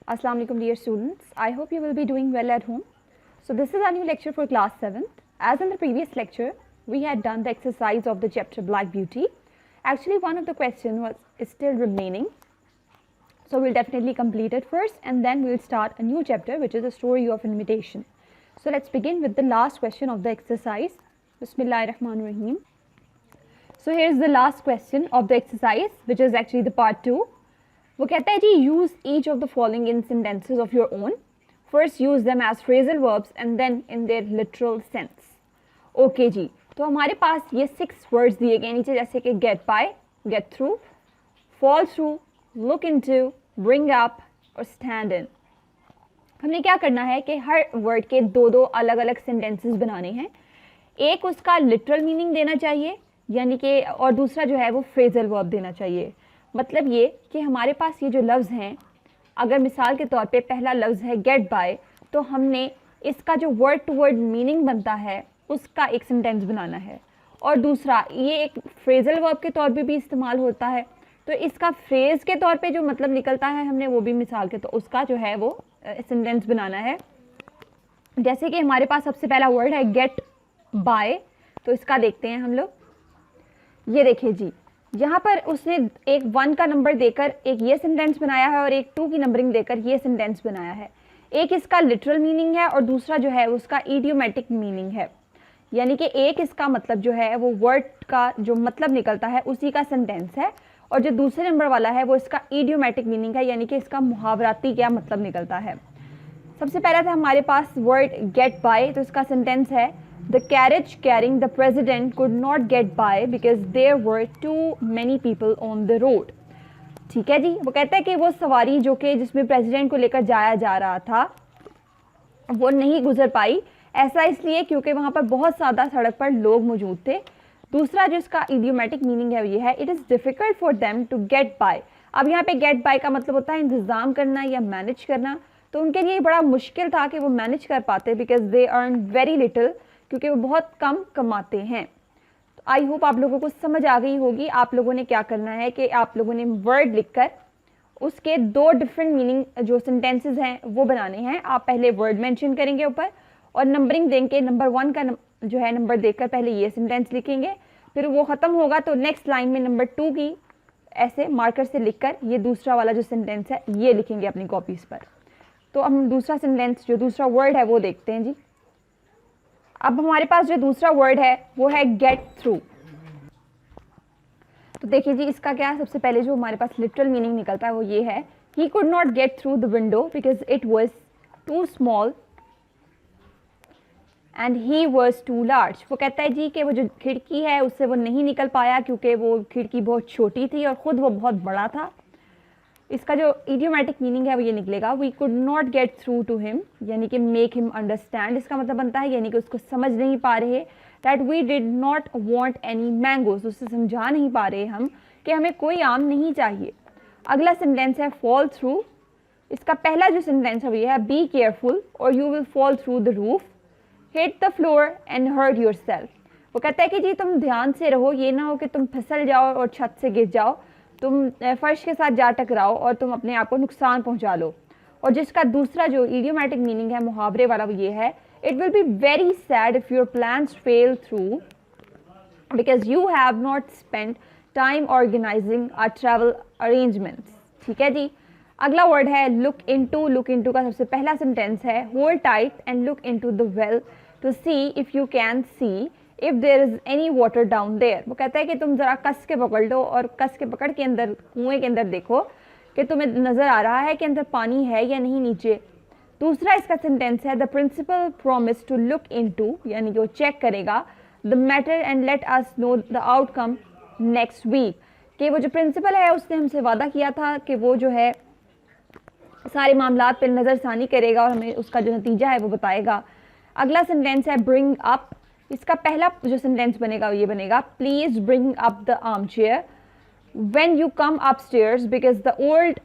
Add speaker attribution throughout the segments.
Speaker 1: Assalamu alaikum dear students. I hope you will be doing well at home. So this is our new lecture for class 7th. As in the previous lecture, we had done the exercise of the chapter Black Beauty. Actually, one of the question is still remaining. So we'll definitely complete it first and then we'll start a new chapter, which is the story of invitation. So let's begin with the last question of the exercise. Bismillahirrahmanirrahim. So here's the last question of the exercise, which is actually the part 2. वो कहता है जी use each of the following in sentences of your own. First use them as phrasal verbs and then in their literal sense. Okay जी, तो हमारे पास ये 6 words दिए गए नीचे, जैसे कि get by, get through, fall through, look into, bring up और stand in. हमने क्या करना है कि हर word के दो अलग अलग sentences बनाने हैं. एक उसका literal meaning देना चाहिए, यानी कि, और दूसरा जो है वो phrasal verb देना चाहिए. मतलब ये कि हमारे पास ये जो लफ्ज़ हैं, अगर मिसाल के तौर पे पहला लफ्ज़ है गेट बाय, तो हमने इसका जो वर्ड टू वर्ड मीनिंग बनता है उसका एक सेंटेंस बनाना है. और दूसरा ये एक फ्रेजल वर्ब के तौर पे भी इस्तेमाल होता है, तो इसका फ्रेज़ के तौर पे जो मतलब निकलता है हमने वो भी मिसाल के तो उसका जो है वो सेंटेंस बनाना है. जैसे कि हमारे पास सबसे पहला वर्ड है गेट बाय, तो इसका देखते हैं हम लोग. ये देखिए जी, यहाँ पर उसने एक 1 का नंबर देकर एक ये सेंटेंस बनाया है और एक 2 की नंबरिंग देकर ये सेंटेंस बनाया है. एक इसका लिटरल मीनिंग है और दूसरा जो है उसका इडियोमेटिक मीनिंग है, यानी कि एक इसका मतलब जो है वो वर्ड का जो मतलब निकलता है उसी का सेंटेंस है, और जो दूसरे नंबर वाला है वो इसका इडियोमेटिक मीनिंग है, यानी कि इसका मुहावराती क्या मतलब निकलता है. सबसे पहला था हमारे पास वर्ड गेट बाय, तो इसका सेंटेंस है The carriage carrying the president could not get by because there were too many people on the road. ठीक है जी, वो कहता है कि वो सवारी जो कि जिसमें प्रेसिडेंट को लेकर जाया जा रहा था वो नहीं गुजर पाई. ऐसा इसलिए क्योंकि वहाँ पर बहुत ज़्यादा सड़क पर लोग मौजूद थे. दूसरा जो इसका इडियोमेटिक मीनिंग है ये है it is difficult for them to get by. अब यहाँ पे गेट बाय का मतलब होता है इंतज़ाम करना या मैनेज करना, तो उनके लिए बड़ा मुश्किल था कि वो मैनेज कर पाते because they earn very little, क्योंकि वो बहुत कम कमाते हैं. तो आई होप आप लोगों को समझ आ गई होगी. आप लोगों ने क्या करना है कि आप लोगों ने वर्ड लिखकर उसके 2 डिफरेंट मीनिंग जो सेंटेंसेस हैं वो बनाने हैं. आप पहले वर्ड मेंशन करेंगे ऊपर और नंबरिंग देंगे. नंबर 1 का जो है नंबर देकर पहले ये सेंटेंस लिखेंगे, फिर वो ख़त्म होगा तो नेक्स्ट लाइन में नंबर 2 की ऐसे मार्कर से लिखकर ये दूसरा वाला जो सेंटेंस है ये लिखेंगे अपनी कॉपीज़ पर. तो हम दूसरा सेंटेंस जो दूसरा वर्ड है वो देखते हैं जी. अब हमारे पास जो दूसरा वर्ड है वो है गेट थ्रू. तो देखिए जी, इसका क्या है, सबसे पहले जो हमारे पास लिटरल मीनिंग निकलता है वो ये है he could not get through the window because it was too small and he was too large. वो कहता है जी कि वो जो खिड़की है उससे वो नहीं निकल पाया क्योंकि वो खिड़की बहुत छोटी थी और ख़ुद वो बहुत बड़ा था. इसका जो इडियोमेटिक मीनिंग है वो ये निकलेगा we could not get through to him, यानी कि मेक हिम अंडरस्टैंड. इसका मतलब बनता है यानी कि उसको समझ नहीं पा रहे. That we did not want any mangoes, उससे समझा नहीं पा रहे हम कि हमें कोई आम नहीं चाहिए. अगला सेंटेंस है फॉल थ्रू. इसका पहला जो सेंटेंस है वो ये है be careful or you will fall through the roof, hit the floor and hurt yourself. वो कहता है कि जी तुम ध्यान से रहो, ये ना हो कि तुम फिसल जाओ और छत से गिर जाओ, तुम फर्श के साथ जा टकराओ और तुम अपने आप को नुकसान पहुंचा लो. और जिसका दूसरा जो इडियोमेटिक मीनिंग है मुहावरे वाला वो ये है it will be very sad if your plans fell through because you have not spend time organising our travel arrangements. ठीक है जी. अगला वर्ड है लुक इनटू. लुक इनटू का सबसे पहला सेंटेंस है hold tight and look into the well to see if you can see if there is any water down there. वो कहता है कि तुम ज़रा कस के पकड़ लो और कस के पकड़ के अंदर कुएँ के अंदर देखो कि तुम्हें नज़र आ रहा है कि अंदर पानी है या नहीं नीचे. दूसरा इसका सेंटेंस है the principal promise to look into, यानी कि वो चेक करेगा the matter and let us know the outcome next week. कि वो जो प्रिंसिपल है उसने हमसे वादा किया था कि वो जो है सारे मामलात पर नज़रसानी करेगा और हमें उसका जो नतीजा है वो बताएगा. अगला सेंटेंस है ब्रिंग अप. इसका पहला जो सेंटेंस बनेगा ये बनेगा please bring up the arm chair when you come upstairs because the old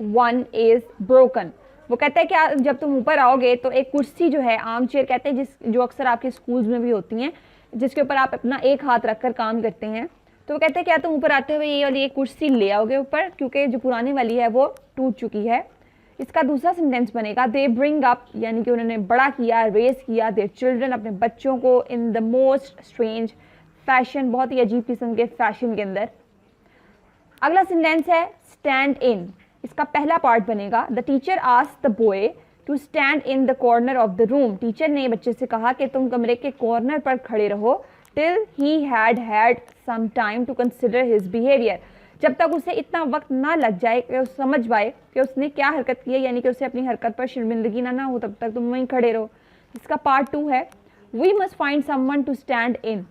Speaker 1: one is broken. वो कहता है कि जब तुम ऊपर आओगे तो एक कुर्सी जो है आर्म चेयर कहते हैं जो अक्सर आपके स्कूल्स में भी होती हैं, जिसके ऊपर आप अपना एक हाथ रखकर काम करते हैं. तो वो कहते हैं क्या तुम ऊपर आते हुए ये वाली एक कुर्सी ले आओगे ऊपर, क्योंकि जो पुरानी वाली है वो टूट चुकी है. इसका दूसरा सेंटेंस बनेगा दे ब्रिंग अप, यानी कि उन्होंने बड़ा किया, रेस किया देयर चिल्ड्रन, अपने बच्चों को, in the most strange fashion, बहुत ही अजीब किस्म के फैशन के अंदर। अगला सेंटेंस है स्टैंड इन। इसका पहला पार्ट बनेगा the teacher asked the boy to stand in the corner of the room. Teacher ने बच्चे से कहा कि तुम कमरे के कॉर्नर पर खड़े रहो till he had some time to consider his behaviour, जब तक उसे इतना वक्त ना लग जाए कि उस समझ पाए कि उसने क्या हरकत की है, यानी कि उसे अपनी हरकत पर शर्मिंदगी ना हो, तब तक तुम वहीं खड़े रहो। इसका पार्ट 2 है we must find someone to stand in,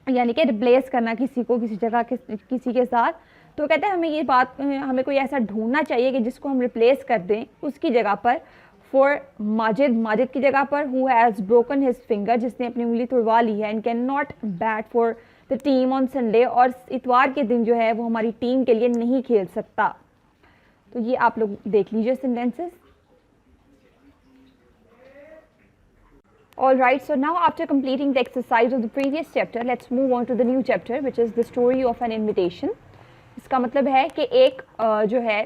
Speaker 1: यानी कि रिप्लेस करना किसी को किसी जगह किसी के साथ। तो कहते हैं हमें कोई ऐसा ढूंढना चाहिए कि जिसको हम रिप्लेस कर दें उसकी जगह पर। फॉर माजिद की जगह पर who has broken his finger, जिसने अपनी उंगली तुड़वा ली है, and can not bat for the team on Sunday, और इतवार के दिन जो है वो हमारी टीम के लिए नहीं खेल सकता। तो ये आप लोग देख लीजिए sentences. All right, so now after completing the exercise of the previous chapter, let's move on to the new chapter, which is the story of an invitation. इसका मतलब है कि एक जो है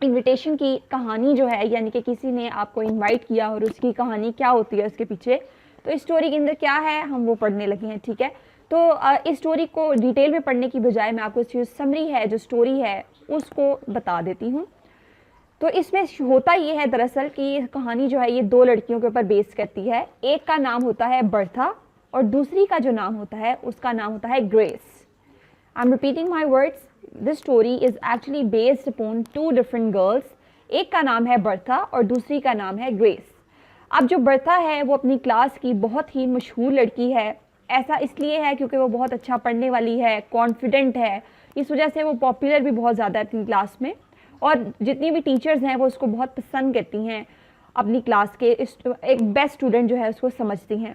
Speaker 1: इनविटेशन की कहानी जो है, यानी कि किसी ने आपको इनवाइट किया और उसकी कहानी क्या होती है उसके पीछे। तो इस स्टोरी के अंदर क्या है हम वो पढ़ने लगे हैं, ठीक है। तो इस स्टोरी को डिटेल में पढ़ने की बजाय मैं आपको इसकी समरी है, जो स्टोरी है उसको बता देती हूँ। तो इसमें होता ये है दरअसल कि ये कहानी जो है ये 2 लड़कियों के ऊपर बेस करती है। एक का नाम होता है बर्था और दूसरी का जो नाम होता है उसका नाम होता है grace. I am repeating my words, this story is actually based upon 2 different girls. एक का नाम है बर्था और दूसरी का नाम है ग्रेस। अब जो बर्था है वो अपनी क्लास की बहुत ही मशहूर लड़की है। ऐसा इसलिए है क्योंकि वो बहुत अच्छा पढ़ने वाली है, कॉन्फिडेंट है, इस वजह से वो पॉपुलर भी बहुत ज़्यादा है अपनी क्लास में, और जितनी भी टीचर्स हैं वो उसको बहुत पसंद करती हैं। अपनी क्लास के एक बेस्ट स्टूडेंट जो है उसको समझती हैं।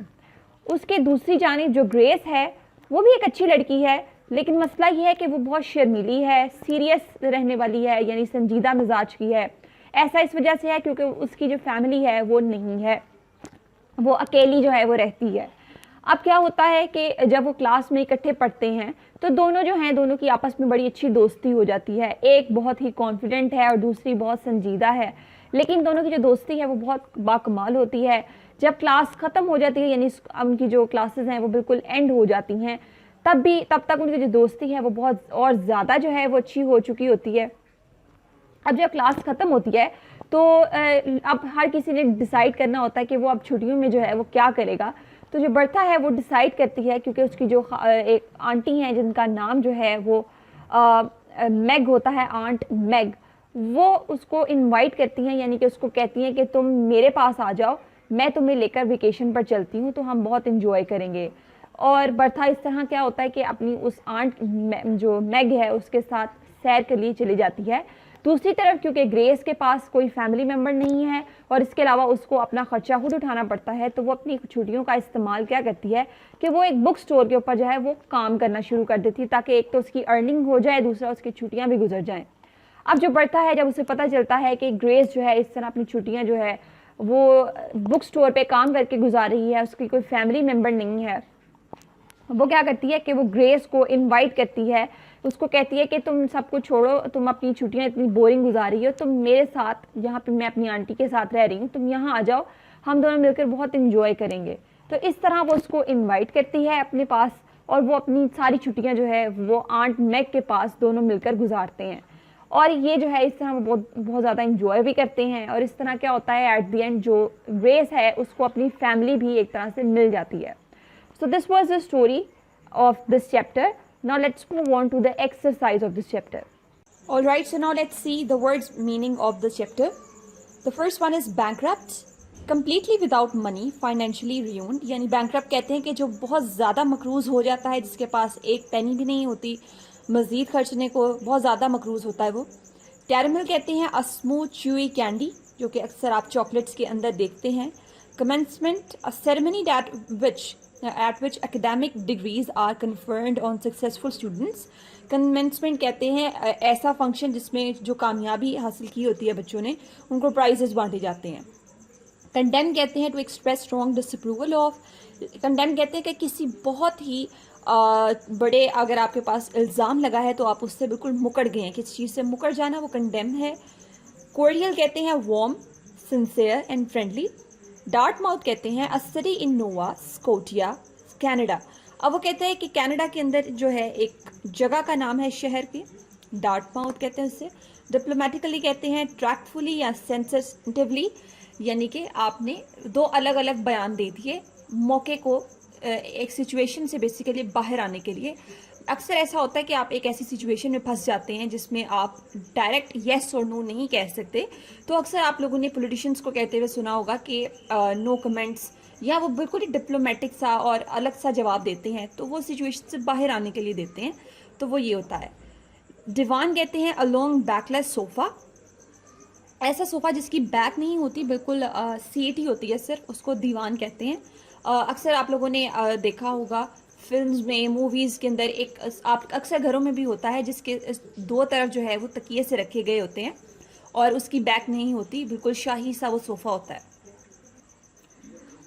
Speaker 1: उसके दूसरी जानिब जो ग्रेस है वो भी एक अच्छी लड़की है, लेकिन मसला ये है कि वो बहुत शर्मीली है, सीरियस रहने वाली है, यानी संजीदा मिजाज की है। ऐसा इस वजह से है क्योंकि उसकी जो फैमिली है वो नहीं है, वो अकेली जो है वो रहती है। अब क्या होता है कि जब वो क्लास में इकट्ठे पढ़ते हैं तो दोनों जो हैं दोनों की आपस में बड़ी अच्छी दोस्ती हो जाती है। एक बहुत ही कॉन्फिडेंट है और दूसरी बहुत संजीदा है, लेकिन दोनों की जो दोस्ती है वो बहुत बाकमाल होती है। जब क्लास ख़त्म हो जाती है, यानी उनकी जो क्लासेस हैं वो बिल्कुल एंड हो जाती हैं, तब तक उनकी जो दोस्ती है वो बहुत और ज़्यादा जो है वो अच्छी हो चुकी होती है। अब जब क्लास ख़त्म होती है तो अब हर किसी ने डिसाइड करना होता है कि वो अब छुट्टियों में जो है वो क्या करेगा। तो जो बर्था है वो डिसाइड करती है, क्योंकि उसकी जो एक आंटी हैं जिनका नाम जो है वो मैग होता है, आंट मैग, वो उसको इनवाइट करती हैं, यानी कि उसको कहती हैं कि तुम मेरे पास आ जाओ, मैं तुम्हें लेकर वेकेशन पर चलती हूँ, तो हम बहुत इन्जॉय करेंगे। और बर्था इस तरह क्या होता है कि अपनी उस आंट जो मैग है उसके साथ सैर के लिए चली जाती है। दूसरी तरफ क्योंकि ग्रेस के पास कोई फैमिली मेम्बर नहीं है और इसके अलावा उसको अपना ख़र्चा खुद उठाना पड़ता है, तो वो अपनी छुट्टियों का इस्तेमाल क्या करती है कि वो एक बुक स्टोर के ऊपर जो है वो काम करना शुरू कर देती है, ताकि एक तो उसकी अर्निंग हो जाए, दूसरा उसकी छुट्टियां भी गुजर जाएं। अब जो बर्था है, जब उसे पता चलता है कि ग्रेस जो है इस तरह अपनी छुट्टियाँ जो है वो बुक स्टोर पर काम करके गुजार रही है, उसकी कोई फैमिली मेम्बर नहीं है, वो क्या करती है कि वो ग्रेस को इनवाइट करती है, उसको कहती है कि तुम सब कुछ छोड़ो, तुम अपनी छुट्टियां इतनी बोरिंग गुजार रही हो, तुम मेरे साथ यहाँ पे, मैं अपनी आंटी के साथ रह रही हूँ, तुम यहाँ आ जाओ, हम दोनों मिलकर बहुत इन्जॉय करेंगे। तो इस तरह वो उसको इनवाइट करती है अपने पास, और वो अपनी सारी छुट्टियाँ जो है वो आंट मैग के पास दोनों मिलकर गुजारते हैं, और ये जो है इस तरह वो बहुत ज़्यादा इन्जॉय भी करते हैं। और इस तरह क्या होता है एट द एंड जो ग्रेस है उसको अपनी फैमिली भी एक तरह से मिल जाती है। So this was the story of this chapter. Now let's move on to the exercise of this chapter. Alright, so now let's see the words meaning of the chapter. The first one is bankrupt, completely without money, financially ruined. यानी bankrupt कहते हैं कि जो बहुत ज़्यादा मकरूज़ हो जाता है, जिसके पास एक पेनी भी नहीं होती, मज़ीद खर्चने को बहुत ज़्यादा मकरूज़ होता है वो। कैरमल कहते हैं a smooth chewy candy, जो कि अक्सर आप चॉकलेट्स के अंदर देखते हैं। Commencement, a ceremony at which academic degrees are conferred on successful students. Commencement कहते हैं ऐसा फंक्शन जिसमें जो कामयाबी हासिल की होती है बच्चों ने, उनको प्राइजेस बांटे जाते हैं। Condemn कहते हैं to express strong disapproval of. Condemn कहते हैं कि किसी बहुत ही बड़े, अगर आपके पास इल्ज़ाम लगा है तो आप उससे बिल्कुल मुकर गए हैं, किसी चीज़ से मुकर जाना वो कंडेम है।
Speaker 2: कोर्डियल कहते हैं warm, sincere and friendly. Dartmouth कहते हैं अ city in Nova Scotia, Canada. अब वो कहते हैं कि कनाडा के अंदर जो है एक जगह का नाम है शहर के, डार्टमाउथ कहते हैं उससे। डिप्लोमेटिकली कहते हैं ट्रैक्टफुली या सेंसिटिवली, यानी कि आपने दो अलग अलग बयान दे दिए मौके को, एक सिचुएशन से बेसिकली बाहर आने के लिए। अक्सर ऐसा होता है कि आप एक ऐसी सिचुएशन में फंस जाते हैं जिसमें आप डायरेक्ट येस और नो नहीं कह सकते, तो अक्सर आप लोगों ने पॉलिटिशियंस को कहते हुए सुना होगा कि नो कमेंट्स, या वो बिल्कुल ही डिप्लोमेटिक सा और अलग सा जवाब देते हैं, तो वो सिचुएशन से बाहर आने के लिए देते हैं, तो वो ये होता है। दीवान कहते हैं अलोंग बैकलेस सोफ़ा, ऐसा सोफ़ा जिसकी बैक नहीं होती, बिल्कुल सीट ही होती है सिर्फ, उसको दीवान कहते हैं। अक्सर आप लोगों ने देखा होगा फिल्म्स में, मूवीज़ के अंदर एक आप अक्सर घरों में भी होता है जिसके दो तरफ जो है वो तकिए से रखे गए होते हैं और उसकी बैक नहीं होती, बिल्कुल शाही सा वो सोफ़ा होता है।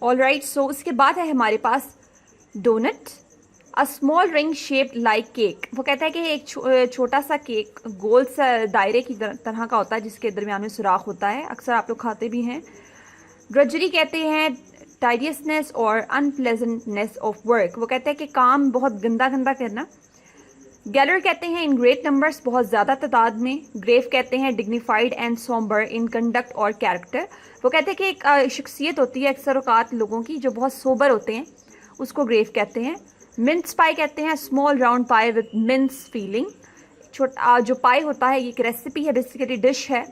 Speaker 2: ऑलराइट, सो उसके बाद है हमारे पास donut, a small ring shaped like cake. वो कहता है कि एक छोटा सा केक गोल सा दायरे की तरह का होता है जिसके दरमियान में सुराख होता है, अक्सर आप लोग खाते भी हैं। ड्रजरी कहते हैं टाइडियसनेस और अनप्लेजेंटनेस ऑफ वर्क। वो कहते हैं कि काम बहुत गंदा गंदा करना। गैलर कहते हैं इन ग्रेट नंबर्स, बहुत ज़्यादा तादाद में। ग्रेव कहते हैं dignified and sombre in conduct और कैरेक्टर। वो कहते हैं कि एक शख्सियत होती है अक्सर औकात लोगों की जो बहुत सोबर होते हैं, उसको ग्रेव कहते हैं। मिन्स पाई कहते हैं small round pi with mince feeling, छोटा जो पाई होता है ये एक रेसिपी है, बेसिकली डिश है।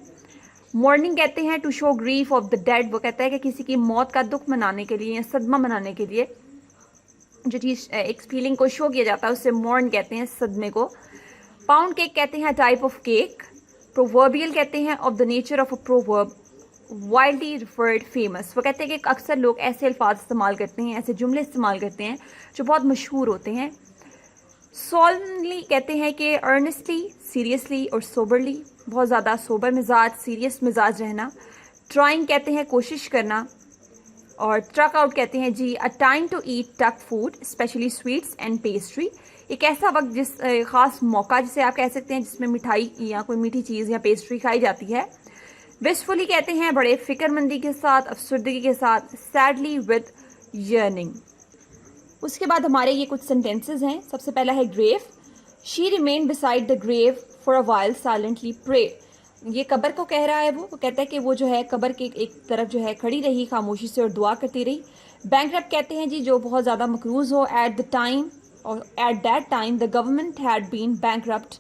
Speaker 2: मॉर्निंग कहते हैं to show grief of the dead. वो कहता है कि किसी की मौत का दुख मनाने के लिए या सदमा मनाने के लिए जो चीज़ एक फीलिंग को शो किया जाता है उससे मॉर्न कहते हैं, सदमे को। पाउंड केक कहते हैं टाइप ऑफ केक। प्रोवर्बियल कहते हैं of the nature of a proverb, widely referred, famous. वो कहते हैं कि अक्सर लोग ऐसे अल्फाज इस्तेमाल करते हैं, ऐसे जुमले इस्तेमाल करते हैं जो बहुत मशहूर होते हैं। सॉलमनली कहते हैं कि अर्नेस्टली, सीरियसली और सोबरली, बहुत ज़्यादा सोबर मिजाज, सीरियस मिजाज रहना। ट्राइंग कहते हैं कोशिश करना। और ट्रक आउट कहते हैं जी अ टाइम टू ईट टक food specially sweets and pastry, एक ऐसा वक्त जिस ख़ास मौका जिसे आप कह सकते हैं जिसमें मिठाई या कोई मीठी चीज़ या पेस्ट्री खाई जाती है। विशफुली कहते हैं बड़े फिक्रमंदी के साथ, अफसरदगी के साथ। Sadly with yearning. उसके बाद हमारे ये कुछ सेंटेंसेस हैं। सबसे पहला है grave, she remain beside the grave for a while silently pray. ये कब्र को कह रहा है, वो कहता है कि वो जो है कब्र के एक तरफ जो है खड़ी रही खामोशी से और दुआ करती रही। बैंकरप्ट कहते हैं जी जो बहुत ज़्यादा मकरूज हो। एट द टाइम और at that time the government had been bankrupt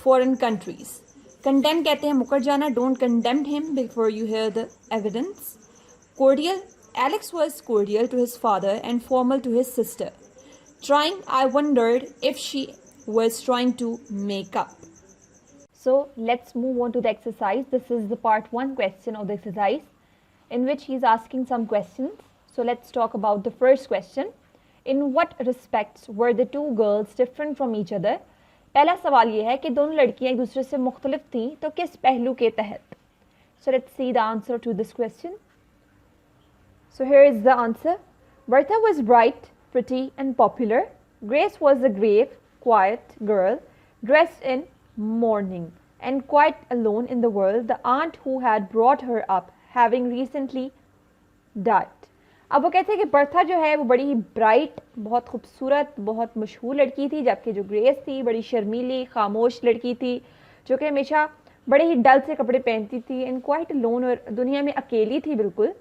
Speaker 2: foreign countries. Condemn कहते हैं मुकर जाना, don't condemn him before you hear the evidence. Cordial, Alex was cordial to his father and formal to his sister. Trying, I wondered if she was trying to make up.
Speaker 1: So let's move on to the exercise. This is the part 1 question of the exercise in which he is asking some questions. So let's talk about the first question. In what respects were the two girls different from each other? पहला सवाल ये है कि दोनों लड़कियां एक दूसरे से मुख्तलिफ थीं तो किस पहलू के तहत? So let's see the answer to this question. So here is the answer. Bertha was bright, pretty and popular. Grace was a grave, quiet girl dressed in mourning and quite alone in the world, the aunt who had brought her up having recently died. अब वो कहते हैं कि Bertha जो है वो बड़ी ही bright, बहुत खूबसूरत, बहुत मशहूर लड़की थी, जबकि जो ग्रेस थी बड़ी शर्मीली, खामोश लड़की थी जो कि हमेशा बड़े ही डल से कपड़े पहनती थी एंड क्वाइट अलोन, और दुनिया में अकेली थी बिल्कुल।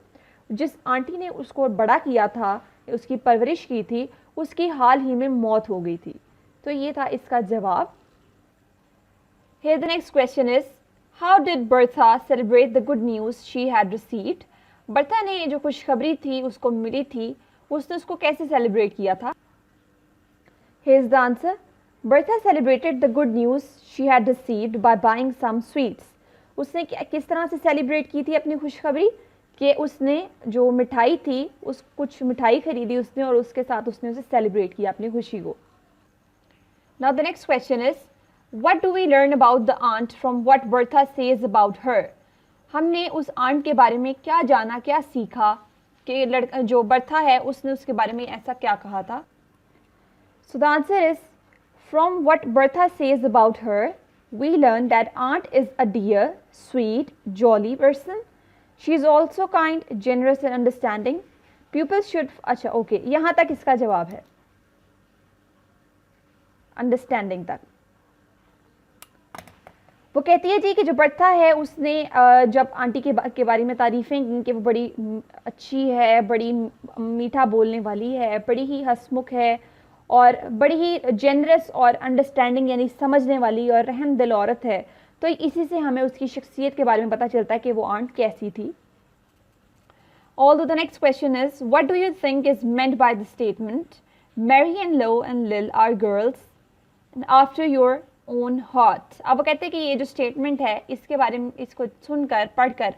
Speaker 1: जिस आंटी ने उसको बड़ा किया था, उसकी परवरिश की थी, उसकी हाल ही में मौत हो गई थी। तो ये था इसका जवाब। Here the next question is, how did Bertha celebrate the good news she had received? Bertha ने जो खुशखबरी थी उसको मिली थी, उसने उसको कैसे सेलिब्रेट किया था? Here is the answer. Bertha celebrated the good news she had received by buying some sweets. उसने किस तरह से सेलिब्रेट की थी अपनी खुशखबरी कि उसने जो मिठाई थी उस कुछ मिठाई खरीदी उसने और उसके साथ उसने उसे सेलिब्रेट किया अपनी खुशी को। Now the next question is, what do we learn about the aunt from what Bertha says about her? हमने उस आंट के बारे में क्या जाना, क्या सीखा कि लड़का जो बर्था है उसने उसके बारे में ऐसा क्या कहा था? So the answer is, from what Bertha says about her, we learned that aunt is a dear, sweet, jolly person. She is also kind, generous and understanding. Pupils should, अच्छा ओके यहाँ तक इसका जवाब है, अंडरस्टैंडिंग तक। वो कहती है जी कि जो बर्था है उसने जब आंटी के बारे में तारीफ़ें की कि वो बड़ी अच्छी है, बड़ी मीठा बोलने वाली है, बड़ी ही हंसमुख है और बड़ी ही जेनरस और अंडरस्टैंडिंग यानी समझने वाली और रहम दिल औरत है, तो इसी से हमें उसकी शख्सियत के बारे में पता चलता है कि वो आंट कैसी थी। Although the next question is, what do you think is meant by the statement, Mary and Lo and Lil are girls after your own heart? अब वो कहते हैं कि ये जो स्टेटमेंट है इसके बारे में, इसको सुनकर पढ़कर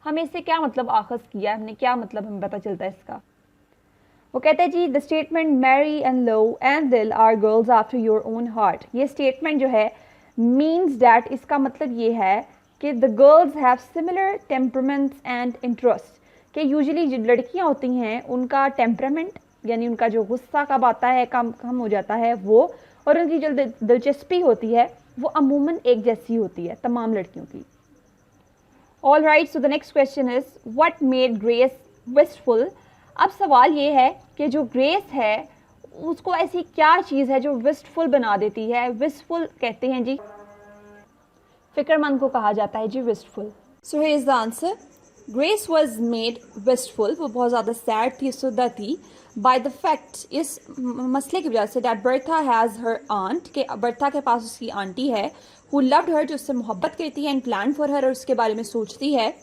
Speaker 1: हमें इससे क्या मतलब आखज़ किया, हमने क्या मतलब हमें पता चलता है इसका। वो कहते हैं जी the statement Mary and Lo and Dill are girls after your own heart, ये स्टेटमेंट जो है मीन्स डैट, इसका मतलब ये है कि the girls have similar temperaments and interest, कि यूजुअली जो लड़कियां होती हैं उनका टेम्परामेंट यानी उनका जो गुस्सा कब आता है, कम हो जाता है वो, और उनकी जो दिलचस्पी होती है वो अमूमन एक जैसी होती है तमाम लड़कियों की। All right, so the next question is what made grace wistful. अब सवाल ये है कि जो ग्रेस है उसको ऐसी क्या चीज़ है जो विस्टफुल बना देती है। विस्टफुल कहते हैं जी, फिक्रमंद को कहा जाता है जी wistful.
Speaker 2: So here is the answer, Grace was made wistful, वो बहुत ज़्यादा सैड थी, सुदा थी, बाय द फैक्ट, इस मसले की वजह से, that Bertha has her aunt, के बर्था के पास उसकी आंटी है, हु लव्ड हर, जो उससे मोहब्बत करती है, एंड प्लान फॉर हर, और उसके बारे में सोचती है।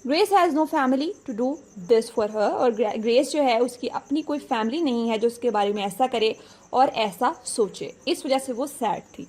Speaker 2: Grace has no family to do this for her, और ग्रेस जो है उसकी अपनी कोई फैमिली नहीं है जो उसके बारे में ऐसा करे और ऐसा सोचे, इस वजह से वो सैड थी।